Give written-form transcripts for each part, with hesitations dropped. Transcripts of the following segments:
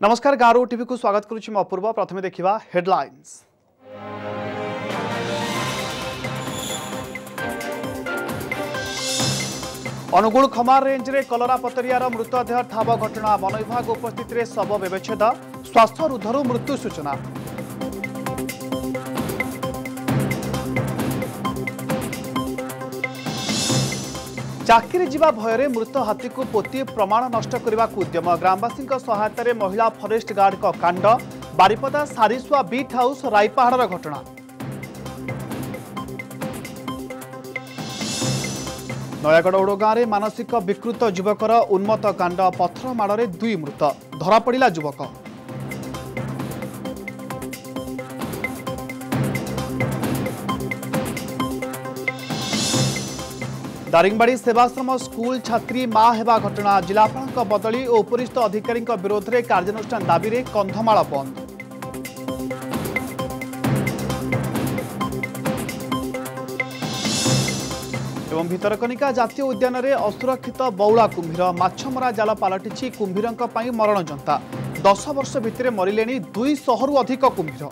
नमस्कार गारो टीवी को स्वागत करुछि म अपूर्व। प्रथमे देखिबा हेडलाइंस। अनुगुल खमार रेंज रे कलरा पतरियार मृतदेह ठाब घटना। वन विभाग उपस्थित रे शव व्यवच्छेद। स्वास्थ्य रुद्धरु मृत्यु सूचना। चाकरी जीवा भୟରେ मृत हाथी को पोती प्रमाण नष्ट करने को उद्यम। ग्रामवासी सहायता रे महिला फरेस्ट गार्ड का कांड। बारिपदा सारिसुआ बीट हाउस राईपहाड़ घटना। नयागढ़ ओडगाँ में मानसिक विकृत युवकर उन्मत्त कांड। पथर माड़ में 2 मृत धरा पड़ा युवक। दारिंगबाड़ी सेवाश्रम स्कूल छात्री मां हेबा घटना। जिलापाल बदली और उपरिस्थ अधिकारी विरोध में कार्यानुष्ठान दाबी में कंधमाल बंद। एवं भितरकनिका जातीय उद्यान में असुरक्षित बौला कुम्भीर। माछमरा जाल पलटि कुम्भीर मरण जंता। 10 वर्ष भितर मरिले 200 रु अधिक कुम्भीर।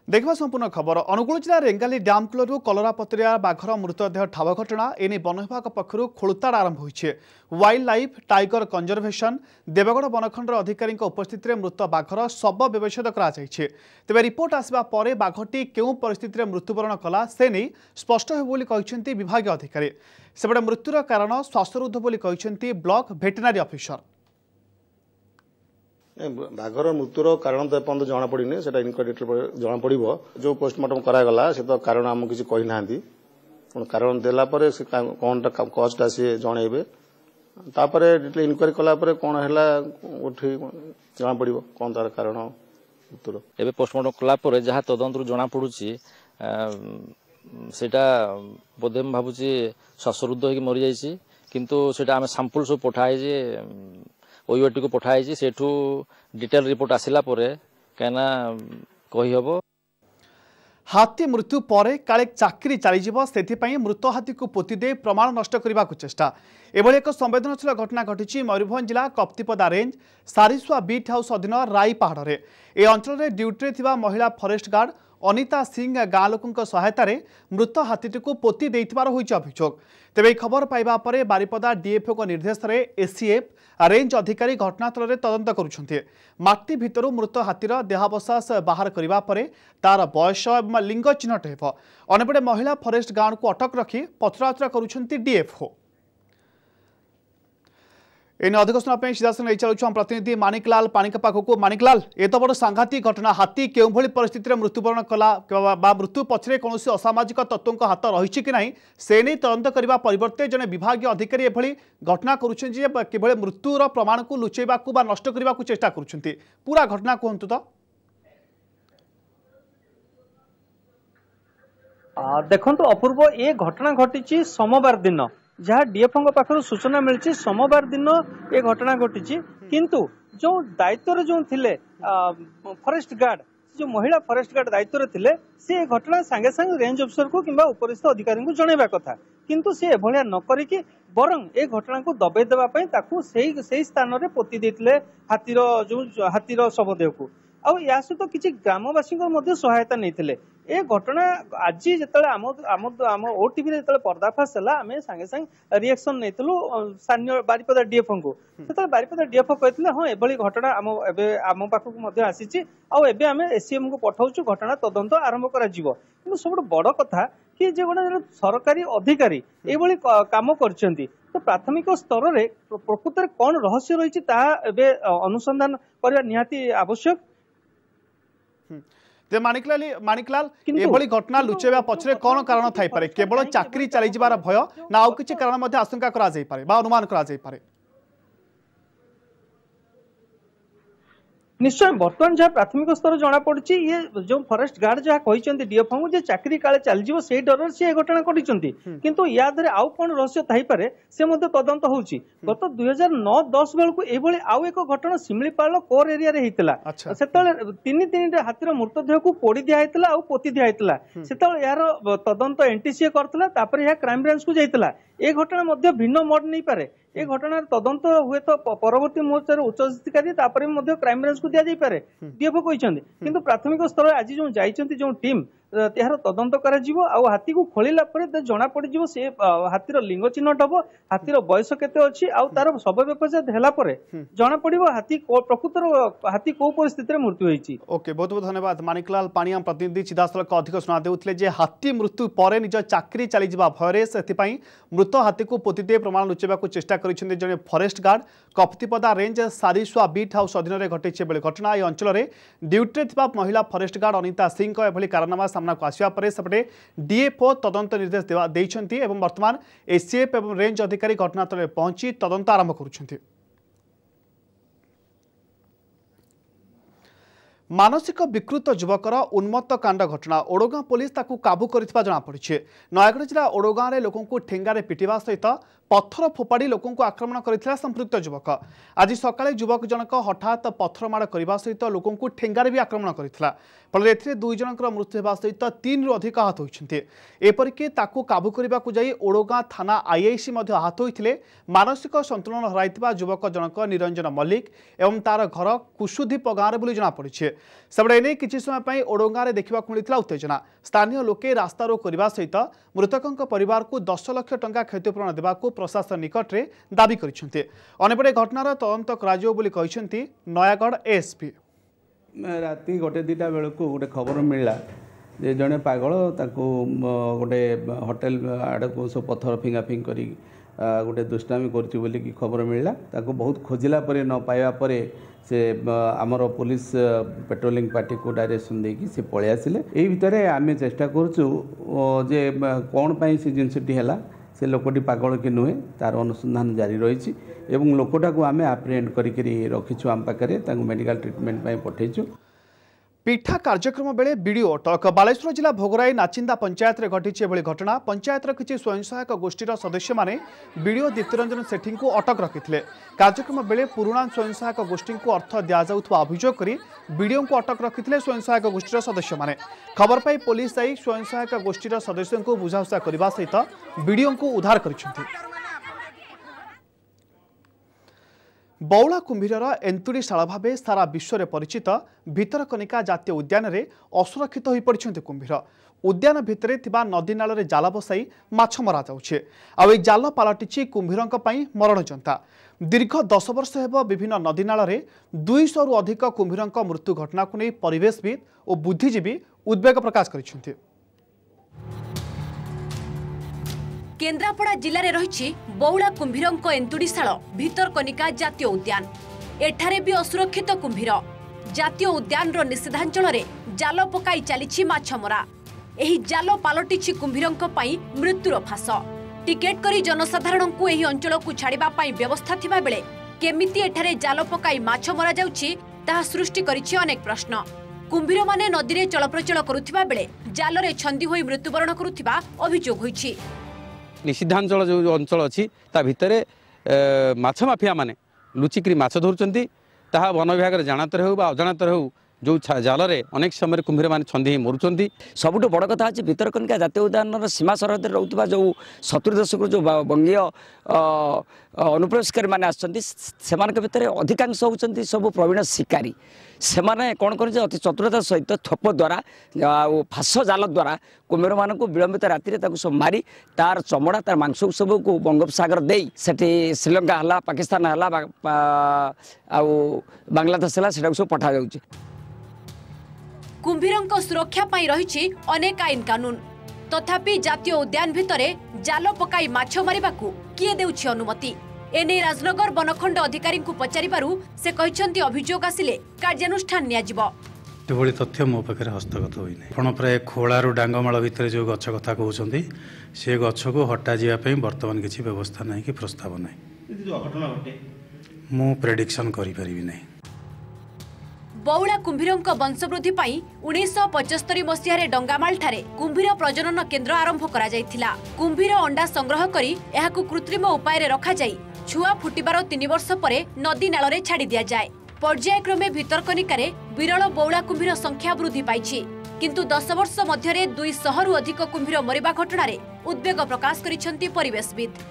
देखा संपूर्ण खबर। अनुगुल जिला रेंगाली डैम कूलू कलरा पतरिया बाघर मृतदेह ठाब घटना। एने वन विभाग पक्षर खोलताड़ आरंभ होइछे। Wild life tiger conservation Deogarh वनखंडर अधिकारी उपस्थित में मृत बाघर शव व्यवच्छेद कराଯାଇଛି। तेबे रिपोर्ट आसवा परे बाघटी केउं परिस्थिति में मृत्युवरण कला से नहीं स्पष्ट हो बोली कहिसेंती विभागीय अधिकारी। सेबडे मृत्युर कारण श्वासरुद्ध बोली कहिसेंती ब्लॉक भेटेनारी ऑफिसर। बाघर मृत्युर कारण तो एपर्त जना पड़ी से इनक्वारी जना पड़ जो पोस्टमार्टम करागला से तो कारण आम किसी कही ना कारण देलापर से कौन कजटा सी जनइबे इनक्वारी कलापर कौन है उठी जना पड़ कौन तार कारण मृत्युर एबे पोस्टमार्टम कलापर जहाँ तदंतर जना पड़ुची सेटा बोधे मैं भावुची श्वासरुद्ध हो मरी जाइए किंतु सेटा आम सैंपल सब पठाई ओईटी को पठाई सेठू डिटेल रिपोर्ट आसिला परे कहना कही हबो। हाथी मृत्यु पर काले चाकरी चलीज से मृत हाथी को पोती दे प्रमाण नष्ट करने को चेष्टा। एभली एक संवेदनशील घटना घटी मयूरभंज जिला Kaptipada range Sarisua beat house अधीन राईपहाड़ में। ए अंचल में ड्यूटी थिबा महिला फरेस्ट गार्ड अनिता सिंह गाँ लोकों सहायता मृत हाथीटी को पोती देइथिबार होइछ अभियोग। तेबे खबर पाइबा परे बारिपदा डीएफओ को निर्देश में एसीएफ रेंज अधिकारी घटनास्थल में तदंत करुछन्ते। माटी भितरु मृत हाथीर देहावशेष बाहर करिबा परे तार बयस एवं लिंग चिन्हट हेब। अन्यपटे महिला फरेस्ट गार्ड को अटक रखी पचराउचरा करुछन्ती डीएफओ। इन अधिक सुनापी सीधासन नहीं चलुँ हम प्रतिनिधि मानिकलाल पाणिका पाखक। मानिकलाल एत बड़ सांघातिक घटना हाथी केउं भली परिस्थिति में मृत्युवरण कला मृत्यु पछरे कौन असामाजिक तत्वों हाथ रही कि नहीं से नहीं तदंत करने परिवर्ते जने विभागीय अधिकारी एभली घटना करुछन्ति मृत्युर प्रमाण को लुचेबा नष्ट करने को चेष्टा करुछन्ति। पूरा घटना कहतु तो। देखो अपूर्व ये घटना घटी सोमवार दिन जहाँ डीएफओ पाखर सूचना मिली सोमवार दिन ये घटना घटी किंतु जो दायित्व जो थिले फॉरेस्ट गार्ड जो महिला फॉरेस्ट गार्ड दायित्व थिले से घटना सांगे सांगे रेंज अफिसर को किंबा उपरिस्थ अधिकारी को जनइबा कथा किंतु से एभलिया न करिकि बरं ए घटना को दबे देबा पई ताकू सेही स्थान रे पोती देथिले हाथीर शवदेह को आ या सहित किसी ग्रामवासी सहायता नहीं। ए घटना आज जिते आम ओटीवी पर्दाफाश है आम सांगे सांगे रिएक्शन नहीं स्थानीय बारिपदा डीएफओ को से बारिपदा डीएफओ कहते हाँ एभली घटना आम पाखक आसी आम एसीएम को पठाऊँ घटना तदंत आरंभ कर सब बड़ कथा कि गोटे सरकारी अधिकारी ये काम कर तो प्राथमिक स्तर में प्रकृत में कौन रहस्य रही अनुसंधान करने निहाती आवश्यक। मानिकलाल एभली घटना लुचेबा पछरे कौन कारण थाई पारे केवल चाकरी चली जिबार भय ना आउ किछि कारण मध्ये आशंका करा जाई पारे बा अनुमान करा जाई पारे। निश्चय बर्तमान जहाँ प्राथमिक स्तर जना पड़ी ये जो फॉरेस्ट गार्ड जहाँ कहते डीएफओ जे चाकरी काले चलଯିव से डर से घटना घटी किंतु या धरे आउ कौन रहस्य थाईपे से तदंत होउची गत 2009-10 बेलू एभली आउ एक घटना शिमिलीपाल कोर एरिया रे हेतिला सेतले तीन हाथीर मृतदेह को पोड़ी दिया हेतिला आउ पोती दिया हेतिला सेतले यार तदंत एनटीसीए करथिला तापर या क्राइम ब्रांच को जाइतिला ए घटना मध्य भिन्न मोड नहीं पारे ए घटनार तदंत हुए तो परवर्ती मुहूर्त उच्चशिक्षाधिकारी तापर भी क्राइम ब्रांच को दिया जाई पारे डीएफओ कहते किंतु प्राथमिक स्तर आज जो जाइछंती जो टीम यार तदंत करा जीवो आ हाथी को खोलिला परे जना पड़ी जीवो से हाथीर लिंग चिन्हट हबो हाथीर बयस केते अछि आ तार सब व्यपचार हैला परे जना पड़िबो हाथी प्रकृतर हाथी को परिस्थिति रे मृत्यु होईची। ओके बहुत बहुत धन्यवाद माणिकलाल पाणिया प्रतिनिधि चिदासलक अधिक सुना देउथले जे हाथी मृत्यु परे निज चाकरी चली जिबा भयरे सेथिपई मृत हाथी को पोतीदे प्रमाण लुचेबा को चेष्टा करिसेंते जने forest guard Kaptipada range Sarisua beat house अधीन रे घटिছে बेले घटना ए अंचल रे ड्यूटी थिबा महिला फॉरेस्ट गार्ड अनिता सिंह को एभली कारनामा सामना को आसिया परे सेपटे डीएफओ तदंत निर्देश देइछंती एवं वर्तमान एसीएफ एवं रेंज अधिकारी घटनास्थल पहुंची तदंत आरंभ करुछंती। मानसिक विकृत युवकर उन्मत्त कांड घटना ओडगां पुलिस ताकू काबू करितबा जଣା पड़िछे। नयागढ़ जिला ओडगां रे लोकंकु ठेंगारे पिटिबा सहित पत्थर फोपाड़ी लोकंकु आक्रमण करितला संपृक्त युवक। आज सकाळे युवक जनक हठात पत्थर माड़ करबा सहित लोकंकु ठेंगारे भी आक्रमण करितला फल एथिरे 2 जनकर मृत्यु हेबा सहित 3 रु अधिक आहत होइछन्ते। एपरिके ताकू काबू करिबा को जाई ओडगां थाना आईआईसी मध्ये आहत होइथिले मानसिक संतुलन हराइतबा युवक जनक निरंजन मल्लिक एवं तार घर कुशुदीप गाँव रे बोली जଣା पड़िछे। सेबडे नै किछि समय पई ओडगां रे देखिबा मिलितला उत्तेजना। स्थानीय लोके रास्ता रोक करबा सहित मृतकंक परिवार को 10 लाख टंका क्षतिपूरण देबा को प्रशासन निकट रे दाबी करिसेंते। अनेपटे घटनार तदंत कराजियो बोली कहिसेंती नयागढ़ एसपी। राति 1-2 बेलू गोटे खबर मिलला जे जड़े पागल ताको गोटे होटेल आड़ को सब पत्थर फिंगा फिंग करी गोटे दुष्टामी करची बोली की खबर मिलला ताको बहुत खोजिला परे न पाइबा परे से आमर पुलिस पेट्रोलिंग पार्टी को डायरेक्शन देकी से पळे आसिले। एई भितरे आमे चेष्टा करछु जे कोन पई से जिनसटी हैला से लोकटी पागल कि नुहे तार अनुसंधान जारी रही एवं लोकटा को आमे एप्रिहेंड करी रखीछु आम पाखरे तांको मेडिकल ट्रीटमेंट पई पठेछु। पीठा कार्यक्रम बेले वीडियो अटक बालेश्वर जिला भोगराई नाचिंदा पंचायत रे घटिছে एभली घटना। पंचायतर किछि स्वयं सहायक गोष्ठीर सदस्य माने वीडियो दीप्तिरंजन सेठी को अटक रखिथिले। कार्यक्रम बेले पुराणा स्वयं सहायक गोष्ठी को अर्थ दिया जाउथबा अभियोग करी वीडियो को अटक रखिथिले स्वयं सहायक गोष्ठीर सदस्य माने। खबर पाई पुलिस आई स्वयं सहायक गोष्ठीर सदस्यों को बुझाउसा करबा सहित वीडियो को उद्धार करिसेंती। बौला कुंभीरर एंतुड़ीशाला भावे सारा विश्व में परिचित भितरकनिका जातीय उद्यान रे असुरक्षित हो पड़ते कुंभीर। उद्यान भितरे थिबा नदी नाल रे जाल बसाई माछ मरा जाउछे। आ जाल पालटिछि कुंभीरंक पई मरण जंता। दीर्घ 10 वर्ष हेब विभिन्न नदी नाल रे 200 रु अधिक कुंभीरंक मृत्यु घटना को नहीं परिवेशविद और बुद्धिजीवी उद्वेग प्रकाश करिसेंती। केन्द्रापड़ा जिले में रही बौला कुंभीरंक एंतुड़ीशाल भितरकनिका जातीय उद्यान। एठारे भी असुरक्षित कुंभीर। जातीय उद्यान रो निषेधांचल रे जाल पकाई चली माछमरा। एही जाल पालटिछि कुंभीरंक पई मृत्युर फास। टिकेट करी जनसाधारण को एही अंचल को छाड़िबा पई व्यवस्था थिबा बेले केमिति एठारे जाल पकाई माछ मरा जाउछि ताहा सृष्टि करिछि अनेक प्रश्न। कुंभीर माने नदी रे चलप्रचल करुथिबा बेले जाल रे छंदी होई मृत्युवरण करुथिबा अभियोग होइछि। निषिद्धांचल जो अंचल अच्छी ता भितरे माछ माफिया माने लुचिकी माछ धरुचंती ताहा वन विभाग जानातर हो अजानातर हो जो जाल रे अनेक समय कुंभीर मान छंदी मरुचंती। सबुठ बड़ कथा अच्छे भितरकनिका जातीय उद्यान सीमा सरहद रोकवा जो 70 दशक जो बंगीय अनुप्रवेशकारी मैंने आसमान भितर अधिकांश होती सब प्रवीण शिकारी। से कौन कर अति चतुरता सहित थोप द्वारा फास जाल द्वारा कुंभीर मान विलंबित राति सब मारी तार चमड़ा तार मांस सब को बंगोपसागर दे श्रीलंका है पाकिस्तान है बांग्लादेश है सब पठा जाऊँगी। कुंभीरंक सुरक्षा पाई रही अनेक आईन कानून तथापि जातीय उद्यान भितरे जाल पकाई माछ मारिबाकू किए देउछि अनुमति। एने राजनगर बनखंड अधिकारी को पचारिबारु से कहिसंती अभियोग आसिले कार्यानुष्ठान नियाजिबो। एभली तथ्य मो पाखे हस्तगत होई नै। आपण प्राय खोलारू डांगमाल भितर जो गछ कथा कहउछंती से गछ को हटा जिया पई वर्तमान किछि व्यवस्था नै कि प्रस्ताव नै। मु प्रेडिक्शन करि परिबि नै। बौला कुंभीरଙ୍କ वंशवृद्धि पाई 1975 मसीह डंगामाल ठारे कुंभीर प्रजनन केन्द्र आरंभ करा जायथिला। कुंभीर अंडा संग्रह करी एहाकु कृत्रिम उपाय रे रखा जाई छुआ फुटिबार 3 वर्ष परे नदी नाल रे छाड़ी दिया जाए। पर्यायक्रमे भितरकनिका रे विरल बौला कुंभीर संख्या वृद्धि पाइछि, किंतु 10 वर्ष मध्य 200 रु अधिक कुंभीर मरिबा घटना रे उद्वेग प्रकाश करिसेंती परिवेशविद।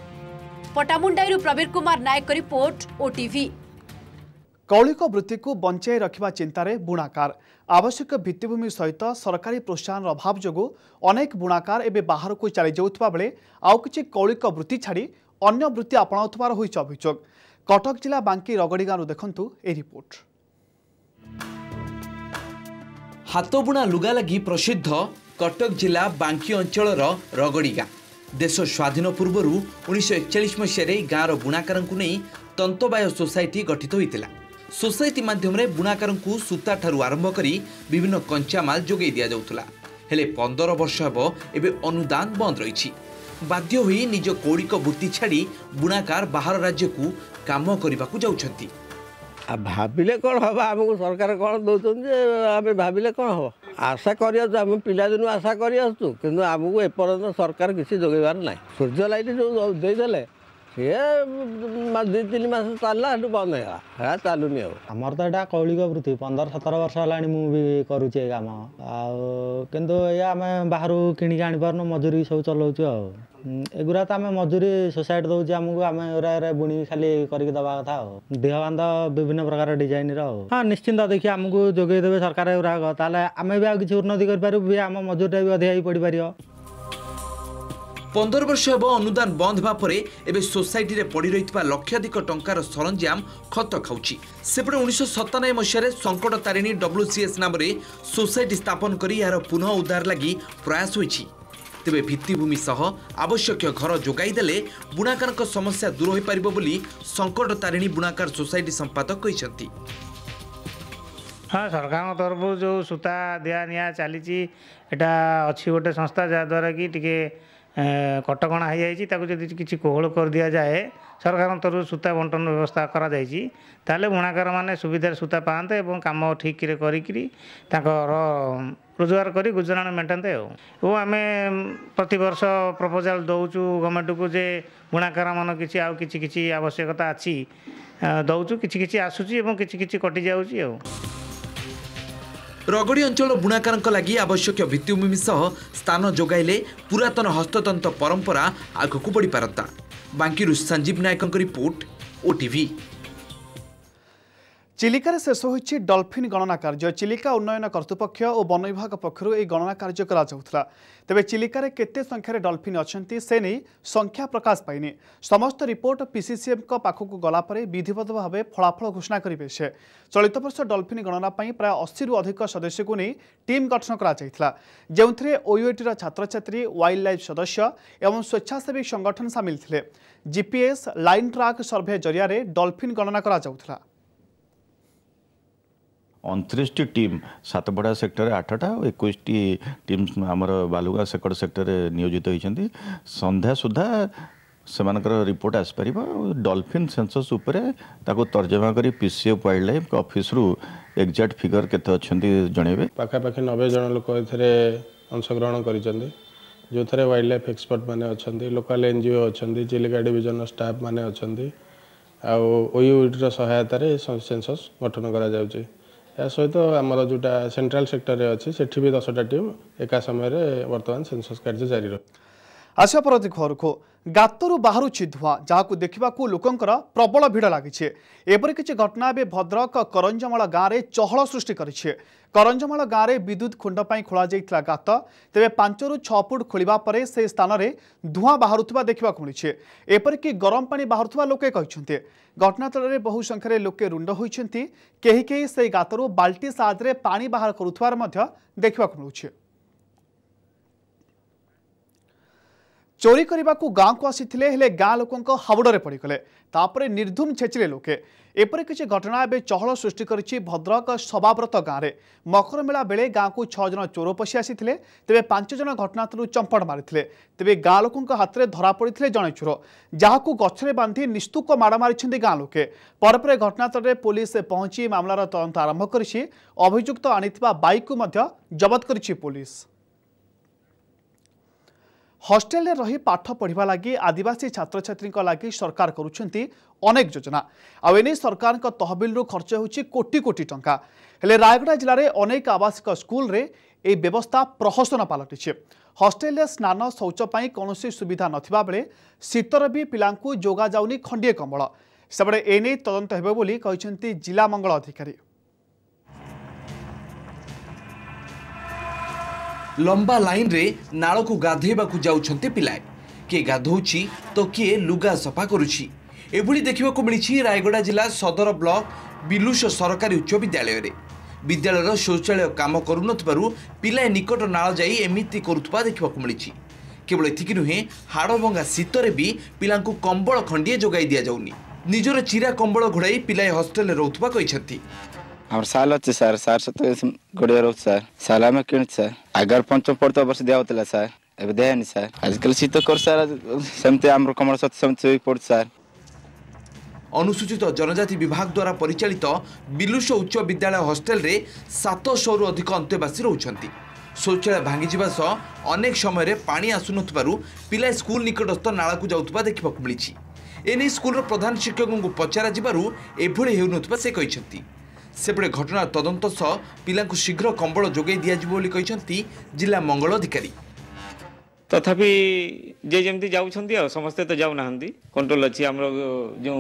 पटामुंडाईरु प्रवीर कुमार नायक रिपोर्ट ओटीवी। कौलिक वृत्ति को बंचाई रखा चिंतार बुणाकार आवश्यक भित्तिभूमि सहित सरकारी प्रोत्साहन अभाव जो अनेक बुणाकार एवं बाहर को चली जाउथबा बेले आउ किछि कौलिक वृत्ति छाड़ी अन्य वृत्ति अपनाउथबार होइछ अभियोग। कटक जिला बांकी रगड़ी गाँव देखंतु ए रिपोर्ट। हाथबुणा लुगा लगी प्रसिद्ध कटक जिला बांकी अंचल रगड़ी गाँ देश स्वाधीन पूर्व 1941 मसीह गाँवर बुणाकार नहीं तंतबाय सोसाइटी गठित होता। सोसाइटी माध्यम बुणाकार सूता ठारू आरंभ करी विभिन्न कंचामाल जोगे दि जाउथला। हेले 15 वर्ष हेब एबे अनुदान बंद रही। बाध्य होई निज कौलिक वृत्ति छाड़ी बुणाकार बाहर राज्य को काम करने को जाउछंती। भाविले कौन हम आमको सरकार कौन दौरान आम भाविले कौन हम आशा कर पिलादिन आशा करमको एपर्यंत सरकार किसी जोगेबार ना। सूर्य लाइट जो देदेले सी 2-3 मास चलला बंद है चलुनी। आमर तो यहाँ कौलिक वृत्ति 15-17 वर्ष है मुझे करुचे काम किंतु आम बाहर किणिक आनीपारन मजूरी सब चलाऊँ एगुरा तो आम मजूरी सोसाइटी दौर आमको आम बुणी खाली करके दवा कथा देह बांध विभिन्न प्रकार डिजाइन हाँ निश्चिंत देखिए आमको जोगेदेवे सरकार गुराक ताले आम भी आ किसी उन्नति कर आम मजूरीटा भी अधिक पड़ पार। 15 वर्ष हेब अनुदान बंद होगा पर एबे सोसाइटी रे पड़ी रही लक्षाधिक टंकार सरंजाम खत खाऊची। सेपटे 1997 मसीह संकट तारिणी WCS नाम रे सोसाइटी स्थापन करी यार पुनः उद्धार लगी प्रयास होईची। तेबे भित्तिभूमि सह आवश्यक घर जोगाई देले बुणाकार समस्या दूर हो पारिबो बोली संकट तारिणी बुणाकार सोसाइटी संपादक कहिसंती। हाँ सरकार तरफ जो सूता दिया निया चली अच्छी गोटे संस्था जहाँद्वारा कि टिके कटकणा हो जाए किसी कोहल कर दि जाए सरकार तरफ सूता बंटन व्यवस्था करा ताले बुणाकार माने सुविधा सूता पाते और कम ठीक कर रोजगार करी गुजराण मेटाते वो आम प्रति वर्ष प्रपोजाल दौचु गवर्नमेंट को जे बुणाकार मान कि किसी आवश्यकता अच्छी दौचु कि आसूची कि कटि जाऊँगी। रगड़ी अंचल बुणाकार लगी आवश्यक भित्तिभूमि सह स्थान जोगाइले पुरातन हस्ततंत्र परंपरा आगक बढ़ी पारता। बांकीरू संजीव नायक रिपोर्ट ओटीवी। चिलिकार शेष होइछि डॉल्फिन गणना कार्य। चिलिका उन्नयन कर्तृपक्ष और वन विभाग पक्षर यह गणना कार्य करा जाउथला। तेबे चिलिकार केते संख्यार डॉल्फिन अछंती से नहीं संख्या प्रकाश पाइनी। समस्त रिपोर्ट पीसीसीएम को पाखक गला परे विधिवत भाव फलाफल घोषणा करिवे से। चलित वर्ष डॉल्फिन गणना प्राय 80 रु अधिक सदस्य को नहीं टीम गठन करा जायथिला, जेउथरे ओयूएटी छात्र छात्री वाइल्ड लाइफ सदस्य एवं स्वेच्छासेवी संगठन सामिल थिले। जीपीएस लाइन ट्रैक सर्वे जरिया डॉल्फिन गणना करा जाउथला। 29 टीम सातपड़ा सेक्टर 8टा और 21 टीम आमर बालुगा सेकड़ सेक्टर नियोजित होती। संध्या सुधा से रिपोर्ट आसपार डॉल्फिन सेंसस उपरे ताको तर्जमा करी पीसीएफ वाइल्ड लाइफ ऑफिस रु एग्जैक्ट फिगर केते अछंती जणेबे। पाखापाखि 90 जन लोक एथरे अंशग्रहण करिसंदी जो थरे वाइल्ड लाइफ एक्सपर्ट माने अछंती, लोकल एनजीओ अछंती, चिलिका डिविजन स्टाफ माने अछंती आ ओयूटी सहायता रे सेंसस गठन करा जाउची। या सहित आमर जोटा सेंट्रल सेक्टर रे अछि सेठी भी 10टा टीम एका समय रे वर्तमान सेंसस कार्य जारी रह। आशा परति घर को गातरु बाहरुछि धुआं जहाकु देखिबाकु लोकंकर प्रबल भिड़ लागिछे। एपरि किछि घटना बे भद्रक करंजमाळ गाँव रे चहल सृष्टि करिछे। करंजमाळ गाँव रे विद्युत खुंड पई खोला जाइतला गात तेबे 5 रु 6 फुट खोलिबा परे से स्थान रे धुआं बाहरुथबा देखिबाकु मिलिछे। एपरि कि गरम पानी बाहरुथबा लोके कहिसंते। घटनास्थल रे बहु संख्यारे लोके रुंड होइछंती। केही केही से गातरु बाल्टी साहाय्य पानी बाहर करुथबार मध्य देखिबाकु मिलुछे। चोरी करने को गाँव को आसीथिले हेले गाँ लोकों हाबुड़े पड़गले तापर निर्धूम छेचिले लोके एपरि किसी घटना एवं चहल सृष्टि करिछि भद्रक सभाव्रत गाँव में मकर मेला बेले गाँव को 6 जन चोर पशि आसी तेरे 5 जन घटनास्थल चंपड़ मारी तेरे गाँ लोकों हाथ में धरा पड़े जड़े चोर जहां गछरे बांधि निस्तुक माड़ मारी गाँ लोके पर घटनास्थल में पुलिस पहुंची मामलार तदंत आरंभ करिछि अभियुक्त आनिथिबा बाइक को जबत करिछि पुलिस। हॉस्टेल रही पाठ पढ़ा लगी आदिवासी छात्र छात्री लगी सरकार करुछंती अनेक योजना आने सरकार तहबिल खर्च होछि कोटी कोटी टंका हेले रायगड़ा जिले में अनेक आवासिक स्कूल रे ए व्यवस्था प्रहसन पलटि हॉस्टेल स्नान शौच पर कौन सुविधा नथिबा बेले शीतर भी पिलांकु जोगा जाउनी खंडिए कंबल सेबड़े एने तदंत हेबे बोली कहिसेंती जिला मंगल अधिकारी। लंबा लाइन रे नाल को गाधेबाकू जाउछंते पिलाए किए गाधौछि तो किए लुगा सफा करुछि एभली देखिबाकू मिलिछि रायगड़ा जिला सदर ब्लॉक बिलुष सरकारी उच्च विद्यालय रे विद्यालयर शौचालय काम करूनथबारु पिलाए निकट नाल जाई एमिति करुथबा देखिबाकू मिलिछि केवल एथिकि नुहे हाड़भंगा शीतरे भी पिलांकू कंबल खंडिए जोगाई दिया जाउनी निजर चिरा कंबल घोड़ाई पिलाए हॉस्टेल रहउथबा कहिसथि आम साल अच्छे सार सत गड़िया रोच साल आम कि सार आगर पंचम पढ़ता वर्ष दिया होता सार ए देनी सार आजकल शीत कर सार सेमती आम कमल सत्य पड़ सार। अनुसूचित जनजाति विभाग द्वारा परिचालित बिलुष उच्च विद्यालय हॉस्टेल रे 700 अधिक अंतेवासी रहउछंती शौचालय भांगी जिबा सह अनेक समय पानी आसुनथबारु पिला स्कूल निकटस्थ नाला को जाउथबा देखिबाकू मिलिछि एने स्कूल प्रधान शिक्षकों को पचरा जिबारु एभଳି हेउनथबा से कहिसंती सेपटे घटना तदंत सह पिला शीघ्र कंबल जोगाई दिया जिला मंगल अधिकारी। तथापि जे जमती जाउछंती समस्ते तो जाऊ नाहंती कंट्रोल अछि हमरो जो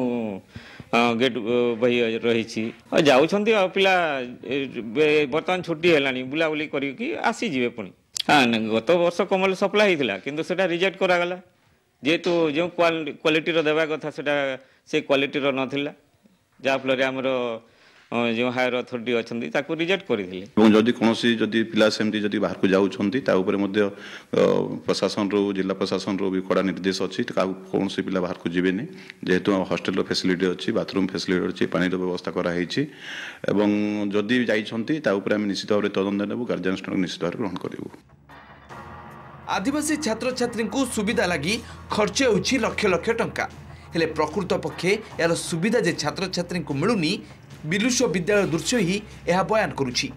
गेट बही रही जाउछंती पिला बर्तमान छुट्टी हेलानी बुलाबुली करी आसी जिवे पुणी हाँ गत वर्ष कमल सप्लाई होता किंतु सेटा रिजेक्ट करागला जेहेतु जो क्वालिटीर देवा कथा से क्वालिटीर नथिला जाफल आमर जो हायर अथॉरिटी अच्छी ताको रिजेक्ट करथिले जदि कोनोसी जदि पिला सेमती जदि बाहर को जाउछंती ता ऊपर मध्य प्रशासन रो जिला प्रशासन रो भी कड़ा निर्देश अछि कोनोसी पिला बाहर को जिबेनी जेहेतु हॉस्टेल फैसिलिटी अछि बाथरूम फैसिलिटी अछि पानी रो व्यवस्था करा हेछि एवं जदि जाइछंती ता ऊपर हम निश्चित भाव तदंत नेबु गार्जियन निश्चित भाव ग्रहण करिवु। आदिवासी छात्र छात्री को सुविधा लगी खर्च होछि लक्ष लक्ष टंका हेले प्रकृत पक्षे यार सुविधा जे छात्र छात्री को मिलुनी बिलुष विद्यालय दृश्य ही यह बयान करुछि।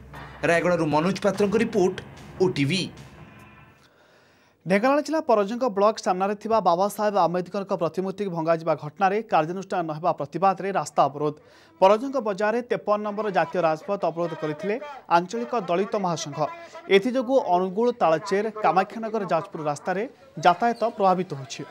रायगड़ा मनोज पात्र रिपोर्ट ओटीवी। ढेंकानाल जिला परजंग ब्लॉक सामने थिबा बाबा साहेब आंबेडकर प्रतिमूर्ति भंगाजिबा घटना कार्यानुष्ठान नहेबा प्रतिवाद रे रास्ता अवरोध परजंग बजार 53 नंबर जातीय राजपथ अवरोध करथिले आंचलिक दलित महासंघ एथिजोगु अनुगुल तालचेर कामाख्यानगर जाजपुर रास्ता रे यातायात प्रभावित होछि।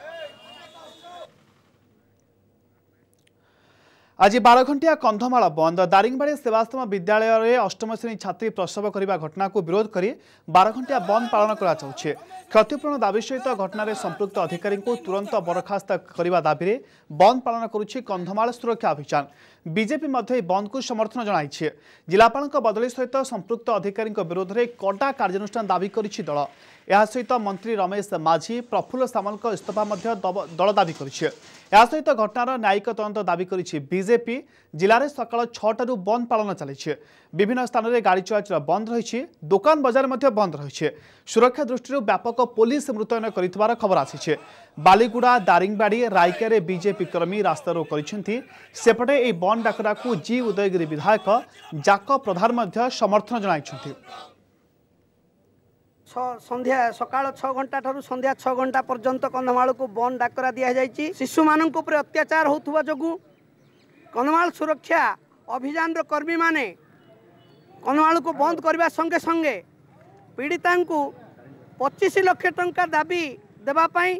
आज 12 घंटिया कंधमाल बंद दारिंगबाड़ी सेवाश्रम विद्यालय में अष्टम श्रेणी छात्री प्रसव करने घटना को विरोध कर 12 घंटिया बंद पालन करा जाउछे। क्षतिपूरण दाबी सहित घटना संपृक्त अधिकारी को तुरंत बरखास्त करने दाबी बंद पालन करुछि कंधमाल सुरक्षा अभियान बीजेपी मध्य बंद को समर्थन जणाइछे। जिलापाल बदली सहित संपृक्त अधिकारी विरोध में कड़ा कार्यानुष्ठान दाबी करिछि दल या सहित मंत्री रमेश माझी प्रफुल्ल सामल इस्तीफा दल दाबी करिछि। या सहित घटनार न्यायिक तदंत दाबी करिछि बीजेपी जिले में सकाल 6टारू बंद पालन चली विभिन्न स्थान में गाड़ी चलाचल बंद रही दुकान बजार बंद रही सुरक्षा दृष्टि व्यापक पुलिस मुतयन कर खबर आसी बालीगुड़ा दारिंगबाड़ी रायके बीजेपी कर्मी रास्ता रोक करपटे यह बंद डाकरा को जी उदयगिरी विधायक जाक प्रधान समर्थन जनाई संध्या सकाळ 6 घंटा ठारू संध्या 6 घंटा पर्यंत कंधमाल को बंद डाकरा दिया जाइछि। शिशु मानक ऊपर अत्याचार होथुवा जगु कंधमाल सुरक्षा अभियान रो कर्मी माने कंधमाल को बंद करबा संगे संगे पीड़िता को 25 लाख टंका दाबी देबा पई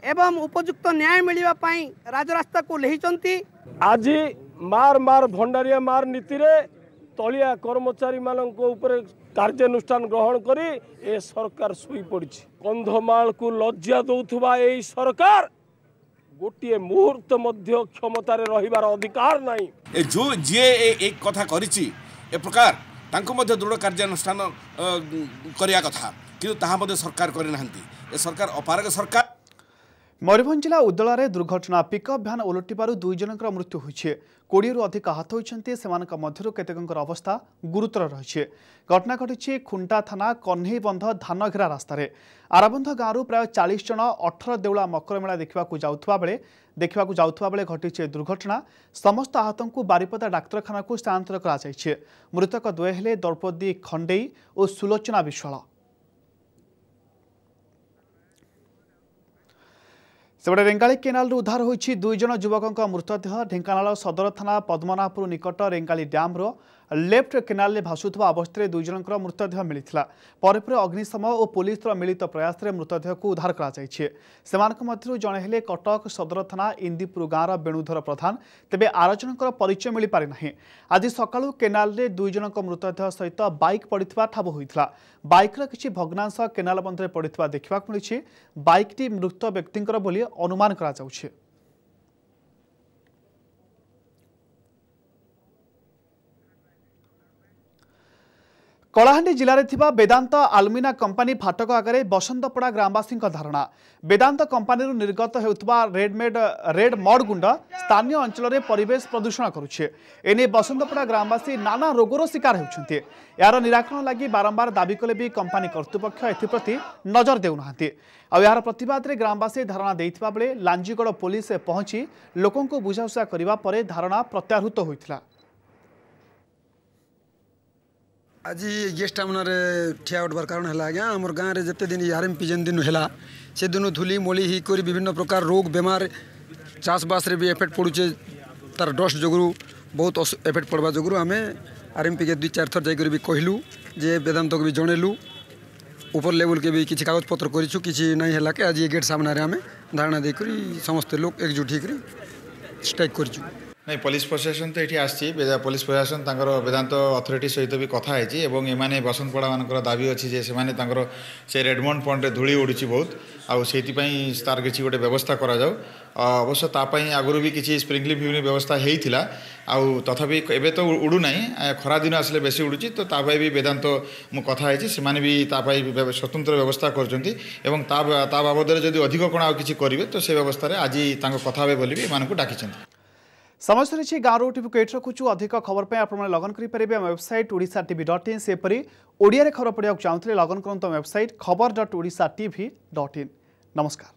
एवं उपयुक्त न्याय मिलिबा पई राजरास्ता को लेहिचंती। आज मार मार भंडारिया मार नीति रे तलिया कर्मचारी मानक ऊपर कार्यानुष्ठान ग्रहण करी ए सरकार सुई पड़ी कंधमाल को लज्जा दौथुबा ए सरकार गोटे मुहूर्त मध्य क्षमतार रहिबार अधिकार नहीं जो जी एक कथा करिछि ए प्रकार तांको मध्य दृढ़ कार्यानुष्ठान करिया कथा किंतु ताहा मध्य सरकार करि नाहंती ए सरकार अपारग सरकार। मयूरभंज जिला उदला दुर्घटना पिकअप भ्यान ओलटिबारु 2 जनकर मृत्यु होइछे 20 रु अधिक आहत होइछन्ते सेमानक मध्यरु केतेकंकर अवस्था गुरुतर रहिछे। घटना घटिछि खुंटा थाना कन्हेई बंध धानघेरा रास्ता रे आराबंध गाँव प्राय 40 जन 18 देउला मकर मेला देखिबाकू जाउथुवा बेले घटिछे दुर्घटना। समस्त आहतंकु बारिपदा डाक्तरखाना को स्थानांतर करा जाइछे। मृतक द्वय हेले द्रौपदी खंडेई और सुलोचना विश्वाल। सेबड़े रेंगाली केनाल उद्धार होइछि 2 जन युवकों मृतदेह। ढेंकानाल सदर थाना पद्मनाभपुर निकट रेंगाली डैम लेफ्ट केनाल भासुवा अवस्था 2 जनकर मृतदेह मिलता। पर अग्निशम और पुलिस मिलित प्रयास में मृतदेह को उद्धार कर जड़े हेले कटक सदर थाना इंदीपुर गाँव बेणुधर प्रधान। तेबे आर जनकर परिचय मिल पारि नाही। आज सकाळु केनाल रे 2 जनक मृतदेह सहित बाइक पड़ता ठाब होता। बाइकर किछि भग्नांश केनाल बंधरे पड़ता देखा मिली। बाइकटी मृत व्यक्तिंकर बोली अनुमान करा जाउछे। कलाहांडी जिले में वेदांत आलुमिना कंपानी फाटक आगे बसंतपड़ा ग्रामवासी धारणा वेदांत कंपानी निर्गत होता रेड मड गुंड स्थानीय अंचल में परिवेश प्रदूषण करुछे। एने बसंतपड़ा ग्रामवासी नाना रोगर शिकार होती। यार निराकरण लगी बारंबार दाबी कले भी कंपानी कर्तृपक्ष एप्रति नजर देउना। यार प्रतिवाद में ग्रामवासी धारणा देइथिबा बेले लांजीगड़ पुलिस पहुंची लोकों को बुझाशुझा करिबा परे धारणा प्रत्याहृत होइथिला। आज गेस्ट टाउन ठिया उठबार कारण है आज्ञा आम गाँव में जिते दिन आरएमपी जेन दिन है से दिन धूली मोली ही कर विभिन्न प्रकार रोग बेमार चाषबास भी एफेक्ट पड़ुचे तार डस्ट जोगु बहुत एफेक्ट पड़वा जोगु आम आरएमपी के 2-4 थर जाकर भी कहलु जे वेदांत को भी जनइलु ऊपर लेवल के भी किसी कागज पत्र करूँ कि नहीं है कि आज ये गेट सामने आम धारणा देकर समस्त लोग एकजुट होकर स्ट्राइक कर नहीं पुलिस प्रशासन तो ये आसी पुलिस प्रशासन वेदांत अथॉरिटी सहित भी कथा है एमाने बसंतपड़ा मानकर दाबी अच्छी से रेडमंड पॉइंट धूली उड़ूची बहुत आई तार किसी गोटे व्यवस्था करा जाऊ। अवश्य तापाई आगुरी भी किसी स्प्रिंकलिंग फिंगलिंग व्यवस्था होता आउ तथापि एबे तो उड़ू ना खरा दिन आसले बेसी उड़ूची तो तापाई भी वेदांत मु कथा है भी स्वतंत्र व्यवस्था कर बाबद जदि अधिक कौन आउ किसी करेंगे तो से व्यवस्था आज कथा हे बोली भी डाकी। समय सरी गाँव टीवी को एट रखुचु। अधिक खबर पर आप लगन करेंगे वेबसाइट odisatv.in सेपरी ओडिया खबर पढ़ा चाहते लगन करूँ वेबसाइट खबर.odisatv.in। नमस्कार।